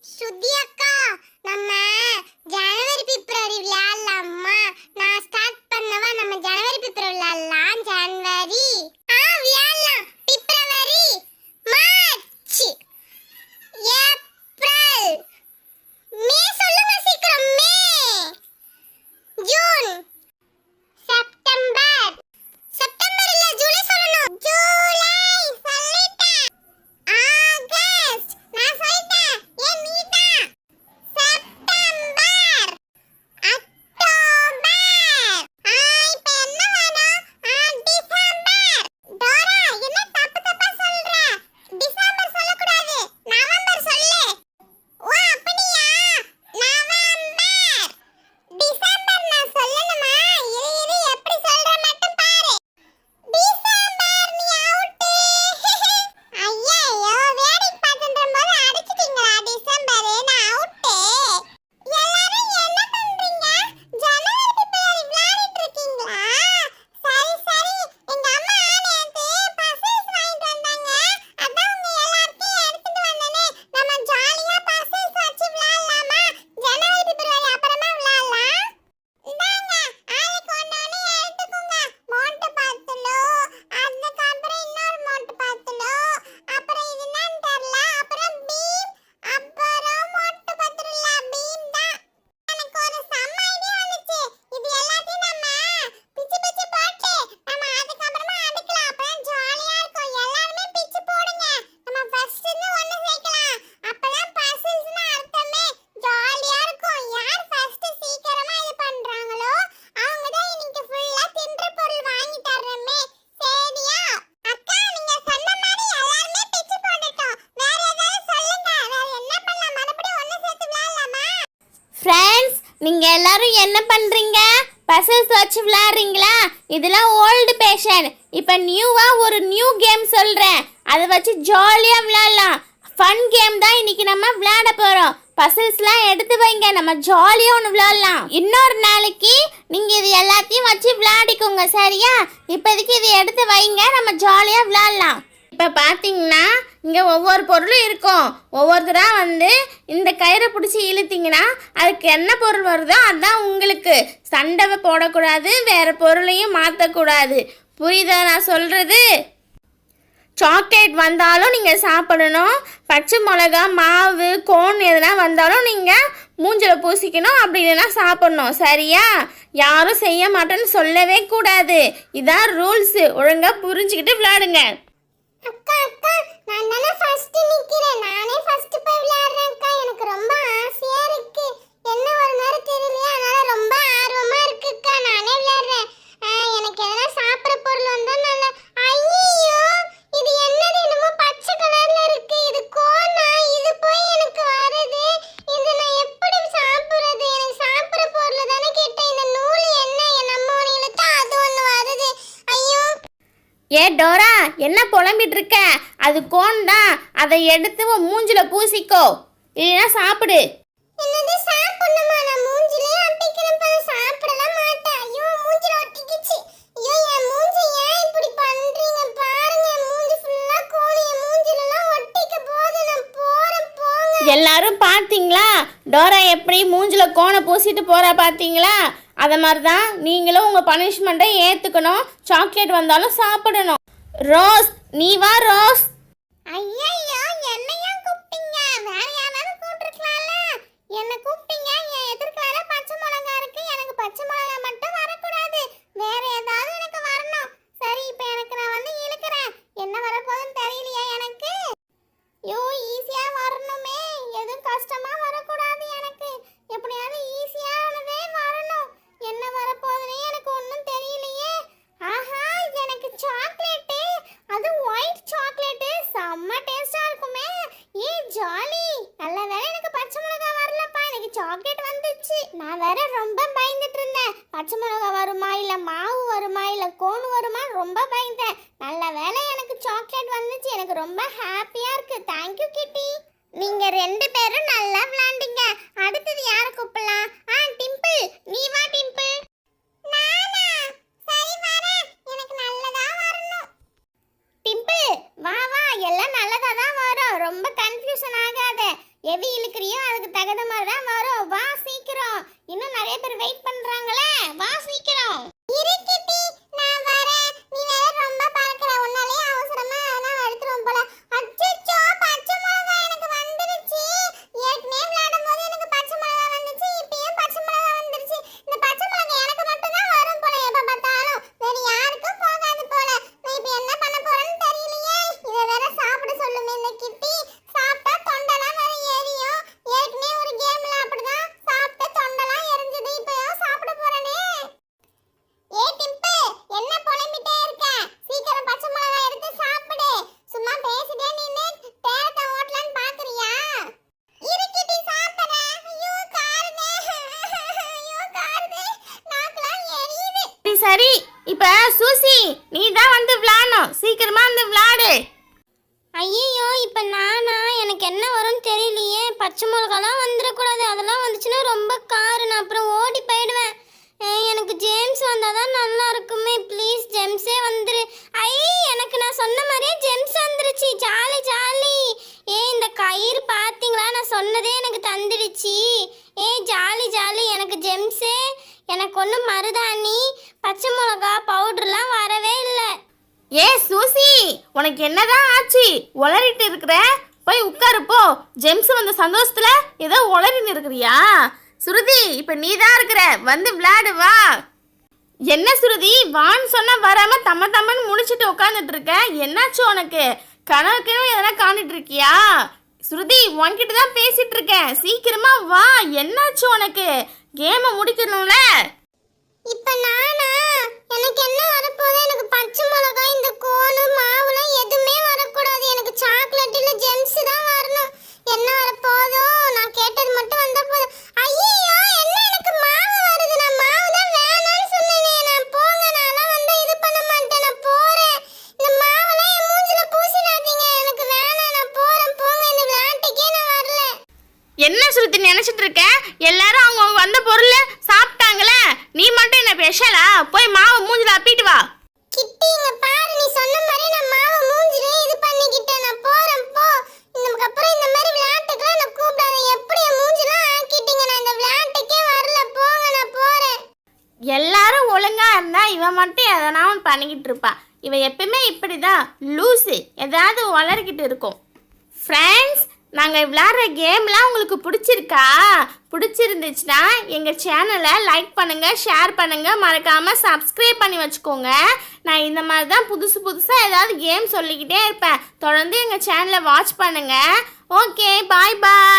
ஸ்ருதி அக்கா, நம்ம ஜனவரி பிப்ரவரி விளையாடலாமா? நான் ஸ்டார்ட் பண்ணவா? நம்ம ஜனவரி பிப்ரவரி விளையாடலாம். ஜனவரி விளையாடலாம். பிப்ரவரி, மார்ச், ஏப்ரல், மே. சொல்லுங்க சீக்கிரம். மே, ஜூன், செப்டம்பர். செப்டம்பர் இல்ல, ஜூலை சொல்லணும். ஜூலை சொல்லிட்டேன். ஆகஸ்ட் நான் சொல்லிட்டேன். ஏன் நீதான்? September, October. இப்போ என்ன வேணும்? டிசம்பர். டோரா, என்ன தப்பு தப்பா சொல்ற? டிசம்பர் சொல்லக்கூடாது, நவம்பர் சொல்லு. ஓ அப்படியா? நவம்பர். டிசம்பர் நான் சொல்லணுமா? இரு எப்படி சொல்ற மட்டும் பாரு. டிசம்பர் நீ அவுட். ஐயோ, வேடிக்கை பார்த்துன்ற போது அடிச்சிட்டீங்களா? டிசம்பர் நான் அவுட். எல்லாரும் என்ன பண்றீங்க? ஜனவரி பிப்ரவரி விளையாடிட்டு இருக்கீங்களா? சரி சரி. எங்க அம்மா நேத்து பசில்ஸ் வாங்கிட்டு வந்தாங்க. அதான் உங்க எல்லாத்தையும் எடுத்துட்டு வந்தனே. நம்ம ஜாலியா பசில்ஸ் வச்சு விளையாடலாமா? ஜனவரி பிப்ரவரி அப்புறமா விளையாடலாம். இந்தாங்க, ஆளுக்கு ஒண்ணு எடுத்துக்கோங்க. மோட்டு பாத்துலோ, அதுக்கப்புறம் இன்னொரு மோட்டு பாத்துலோ, அப்புறம் இது என்னன்னு தெரியல, அப்புறம் பீம், அப்புறம் மோட்டு பாத்துல பீம் தான். எனக்கு ஒரு செம்ம ஐடியா வந்துச்சு. இது எல்லாத்தையும் நம்ம பிச்சு பிச்சு போட்டு நம்ம அதுக்கப்புறமா அடுக்கலாம். அப்பதான் ஜாலியா இருக்கும். எல்லாருமே பிச்சு போடுங்க. நம்ம ஃபர்ஸ்ட் இருந்து ஒண்ணு சேர்க்கலாம். அப்பதான் பசில்ஸ்னா அர்த்தமே ஜாலியா இருக்கும். யார் ஃபர்ஸ்ட் சீக்கிரமா இது பண்றாங்களோ அவங்க தான் இன்னைக்கு ஃபுல்லா தின்ற பொருள் வாங்கி தர்றமே. சரியா? அக்கா, நீங்க சொன்ன மாதிரி எல்லாருமே பிச்சு போடட்டும். வேற ஏதாவது சொல்லுங்க. வேற என்ன பண்ணலாம்? மறுபடியும் ஒண்ணு சேர்த்து விளையாடலாமா? ஃப்ரெண்ட்ஸ், நீங்கள் எல்லாரும் என்ன பண்ணுறீங்க? பசில்ஸ் வச்சு விளையாடுறீங்களா? இதெல்லாம் ஓல்டு பேஷன். இப்போ நியூவாக ஒரு நியூ கேம் சொல்கிறேன். அதை வச்சு ஜாலியாக விளையாடலாம். ஃபன் கேம் தான் இன்னைக்கு நம்ம விளையாட போகிறோம். பசில்ஸ்லாம் எடுத்து வைங்க, நம்ம ஜாலியாக ஒன்று விளையாடலாம். இன்னொரு நாளைக்கு நீங்கள் இது எல்லாத்தையும் வச்சு விளையாடிக்கோங்க, சரியா? இப்போதைக்கு இதை எடுத்து வைங்க, நம்ம ஜாலியாக விளையாடலாம். இப்போ பார்த்தீங்கன்னா இங்கே ஒவ்வொரு பொருளும் இருக்கும். ஒவ்வொருத்தராக இந்த கயிறை பிடிச்சி இழுத்தீங்கன்னா அதுக்கு என்ன பொருள் வருதோ அதுதான் உங்களுக்கு. சண்டை போடக்கூடாது, வேறு பொருளையும் மாற்றக்கூடாது. புரியுதா நான் சொல்கிறது? சாக்லேட் வந்தாலும் நீங்கள் சாப்பிடணும். பச்சை மிளகா, மாவு, கோன் எதுனா வந்தாலும் நீங்கள் மூஞ்சில் பூசிக்கணும். அப்படி இல்லைன்னா சாப்பிடணும், சரியா? யாரும் செய்ய மாட்டேன்னு சொல்லவே கூடாது. இதான் ரூல்ஸு. ஒழுங்காக புரிஞ்சுக்கிட்டு விளையாடுங்க. அக்கா அக்கா, நான் தானே ஃபர்ஸ்ட் நிக்கிறேன். நானே ஃபர்ஸ்ட் போய் விளையாடுறேன் அக்கா. எனக்கு ரொம்ப ஆசையா இருக்கு. என்ன ஒரு நேரம் தெரியலையா, அதனால ரொம்ப ஆர்வமா இருக்கு அக்கா. நானே விளையாடுறேன். எனக்கு எதனா சாப்பிட்ற பொருள் வந்தா நல்லா. ஐயோ, இது என்னது? என்னமோ பச்சை கலர்ல இருக்கு. இது கோனா? இது போய் எனக்கு வருது. இது நான் எப்படி சாப்பிடுறது? எனக்கு சாப்பிட்ற பொருள் தானே கேட்டேன். இந்த நூல் என்ன? நம்ம ஒன்று இழுத்தா அது ஒன்று வருது. ஐயோ. ஏ டோரா, என்ன புலம்பிட்டு இருக்க? அது கோன் தான். அதை எடுத்து உன் மூஞ்சில பூசிக்கோ, இல்லைன்னா சாப்பிடு. என்னது சாப்பிடணுமா? நான் மூஞ்சிலே ஒட்டிக்கிறேன் பாரு. சாப்பிடலாம் மாட்டேன். ஐயோ, மூஞ்சில ஒட்டிக்கிச்சு. ஐயோ, என் மூஞ்சி ஏன் இப்படி பண்றீங்க? பாருங்க, என் மூஞ்சி ஃபுல்லா கோணி. என் மூஞ்சிலலாம் ஒட்டிக்க போது. நான் போறேன், போங்க. எல்லாரும் பார்த்தீங்களா டோரா எப்படி மூஞ்சில கோனை பூசிட்டு போறா? பார்த்தீங்களா? அதை மாதிரி தான் நீங்களும் உங்கள் பனிஷ்மெண்ட்டை ஏற்றுக்கணும். சாக்லேட் வந்தாலும் சாப்பிடணும். ரோஸ், நீ வா ரோஸ். ஐயோ, என்ன ஏன் கூப்பிட்டீங்க? வேற யாராவது கூப்பிட்டுருக்கலாம்ல. என்ன கூப்பிட்டீங்க, என் எதிர்கால பச்சை மிளகா இருக்கு. எனக்கு பச்சை மிளகா மட்டும் வரக்கூடாது, வேற ஏதாவது எனக்கு வரணும். சரி, இப்போ எனக்கு நான் இழுக்கிறேன். என்ன வரப்போகுதுன்னு தெரியலையா எனக்கு? ஐயோ, ஈஸியா வரணுமே. எதுவும் கஷ்டமா வரக்கூடாது எனக்கு. எப்படியாவது ஈஸியானதே வரணும். என்ன வரப்போகுதுன்னே எனக்கு ஒன்றும் தெரியலையே. ஆஹா, இது எனக்கு சாக்லேட்டு. அது ஒயிட் சாக்லேட்டு. செம்ம டேஸ்டா இருக்குமே. ஏ ஜாலி. நல்ல வேளை எனக்கு பச்சை மிளகா வரலப்பா. எனக்கு சாக்லேட் வந்துச்சு. நான் வேற ரொம்ப பயந்துட்டு இருந்தேன். பச்சை மிளகா வருமா, இல்ல மாவு வருமா, இல்ல கோன் வருமா, ரொம்ப பயந்தேன். நல்ல வேளை எனக்கு சாக்லேட் வந்துச்சு. எனக்கு ரொம்ப ஹாப்பியா இருக்கு. தேங்க்யூ கிட்டி. நீங்க ரெண்டு பேரும் நல்லா விளையாண்டீங்க. அடுத்தது யார கூப்பிடலாம்? டிம்பிள், நீ வா டிம்பிள். நானா? சரி வரேன். எனக்கு நல்லதா வரணும். டிம்பிள், வா வா, எல்லாம் நல்லதா தான் வரும். ரொம்ப கன்ஃபியூஷன் ஆகாத. எவி எப்படி இழுக்கிறியோ அதுக்கு தகுந்த மாதிரி தான் வரும். வா சீக்கிரம், இன்னும் நிறைய பேர் வெயிட் பண்றாங்களே, வா சீக்கிரம். இருக்கிட்டி, நான் வரேன். நீ வேற ரொம்ப பறக்கற, உன்னாலே அவசரமா நான் எடுத்துறோம் போல. அச்சச்சோ, பச்சை மிளகா எனக்கு வந்துருச்சு. ஏற்கனவே விளையாடும்போது எனக்கு பச்சை மிளகா வந்துச்சு, இப்பயும் பச்சை மிளகா வந்துருச்சு. இந்த பச்சை மிளகா எனக்கு மட்டும் தான் வரும் போல, எப்ப பார்த்தாலும் வேற யாருக்கும் போகாது போல. நான் இப்ப என்ன பண்ண போறேன்னு தெரியலையே. இத வேற சாப்பிட சொல்லுமே இந்த கிட்டி. சாப்பிட்டா தொண்டெல்லாம் வேற எரியும். ஏற்கனவே ஒரு கேம்ல அப்படிதான் சாப்பிட்டு தொண்டெல்லாம் எரிஞ்சது. இப்பயும் சாப்பிட போறேனே. ஏ டிம்பு, என்ன புலம்பிட்டே இருக்க? சீக்கிரம் பச்சை மிளகா எடுத்து சாப்பிடு. சும்மா பேசிட்டே நின்னு தேரத்தை ஓட்டலான்னு பாக்குறியா? இருக்கிட்டி, சாப்பிடுறேன். ஐயோ காருதே, ஐயோ காருதே, நாக்குலாம் எரியுது. சரி இப்ப சூசி நீ தான் வந்து விளையாடணும், சீக்கிரமா வந்து விளையாடு. ஐயோ, இப்போ நானா? எனக்கு என்ன வரும்னு தெரியலையே. பச்சை மிளகாலாம் வந்துடக்கூடாது, அதெல்லாம் வந்துச்சுன்னா ரொம்ப காரு, நான் அப்புறம் ஓடி போயிடுவேன். எனக்கு ஜேம்ஸ் வந்தால் தான் நல்லா இருக்குமே. ப்ளீஸ் ஜேம்ஸே வந்துரு. எனக்கு நான் சொன்ன மாதிரியே ஜேம்ஸ் வந்துருச்சு. Jolly jolly. இந்த கயிறு பார்த்தீங்களா, நான் சொன்னதே எனக்கு தந்துடுச்சு. Jolly jolly. எனக்கு ஜேம்ஸே, எனக்கு ஒன்றும் மருதாணி பச்சை மிளகா பவுடர்லாம் வரவே இல்லை. ஏ சூசி, உனக்கு என்னதான் ஆச்சு? உளறிட்டு இருக்கிற, போய் உட்காரு போ. ஜெம்ஸ் வந்த சந்தோஷத்துல ஏதோ உளறின்னு இருக்கிறியா? சுருதி, இப்ப நீ தான் இருக்கிற, வந்து விளையாடு வா. என்ன சுருதி, வான்னு சொன்னா வராம தம்ம தம்மன்னு முடிச்சுட்டு உட்காந்துட்டு இருக்க, என்னாச்சு உனக்கு? கனவுக்கு எதனா காணிட்டு இருக்கியா? சுருதி, உன்கிட்ட தான் பேசிட்டு இருக்கேன், சீக்கிரமா வா. என்னாச்சு உனக்கு? கேமை முடிக்கணும்ல. இப்ப நானா? எனக்கு என்ன வரப்போகுது? எனக்கு பச்சை மிளகாய், இந்த கோனு மாவுலாம் எதுவுமே வரக்கூடாது. எனக்கு சாக்லேட் இல்ல ஜெம்ஸ் தான் வரணும். என்ன வரப்போதோ? நான் கேட்டது மட்டும் வந்தா போதும். ஐயோ, என்ன எனக்கு மாவு வருது? நான் மாவு தான் வேணாம்னு சொன்னேனே. நான் போங்க, நான்லாம் வந்து இது பண்ண மாட்டேன், நான் போறேன். இந்த மாவெல்லாம் என் மூஞ்சில பூசிடாதீங்க, எனக்கு வேணாம், நான் போறேன். போங்க, இந்த விளையாட்டுக்கே நான் வரல. என்ன சுருதி நினைச்சிட்டு இருக்க? எல்லாரும் அவங்க வந்த பொருள் சாப்பிட்டாங்களே, நீ மட்டும் என்ன ஸ்பெஷலா? போய் மாவு மூஞ்சில அப்பிட்டு வா. கிட்டி, இங்க பாரு, நீ சொன்ன மாதிரி நான் மாவு மூஞ்சிலே இது பண்ணிக்கிட்டேன். நான் போறேன், போ. இதுக்கப்புறம் இந்த மாதிரி விளையாட்டுக்கெல்லாம் நான் கூப்பிடாத. எப்படி என் மூஞ்சிலாம் ஆக்கிட்டீங்க, நான் இந்த விளையாட்டுக்கே வரல. போங்க, நான் போறேன். எல்லாரும் ஒழுங்கா இருந்தா இவன் மட்டும் எதனா பண்ணிக்கிட்டு இருப்பா. இவன் எப்பவுமே இப்படிதான் லூசு, ஏதாவது வளர்கிட்டு இருக்கும். ஃப்ரெண்ட்ஸ், நாங்கள் விளையாடுற கேம்லாம் உங்களுக்கு பிடிச்சிருக்கா? பிடிச்சிருந்துச்சுன்னா எங்கள் சேனலை லைக் பண்ணுங்கள், ஷேர் பண்ணுங்கள், மறக்காமல் சப்ஸ்கிரைப் பண்ணி வச்சுக்கோங்க. நான் இந்த மாதிரி தான் புதுசாக ஏதாவது கேம் சொல்லிக்கிட்டே இருப்பேன். தொடர்ந்து எங்கள் சேனலை வாட்ச் பண்ணுங்கள். ஓகே, பாய் பாய்.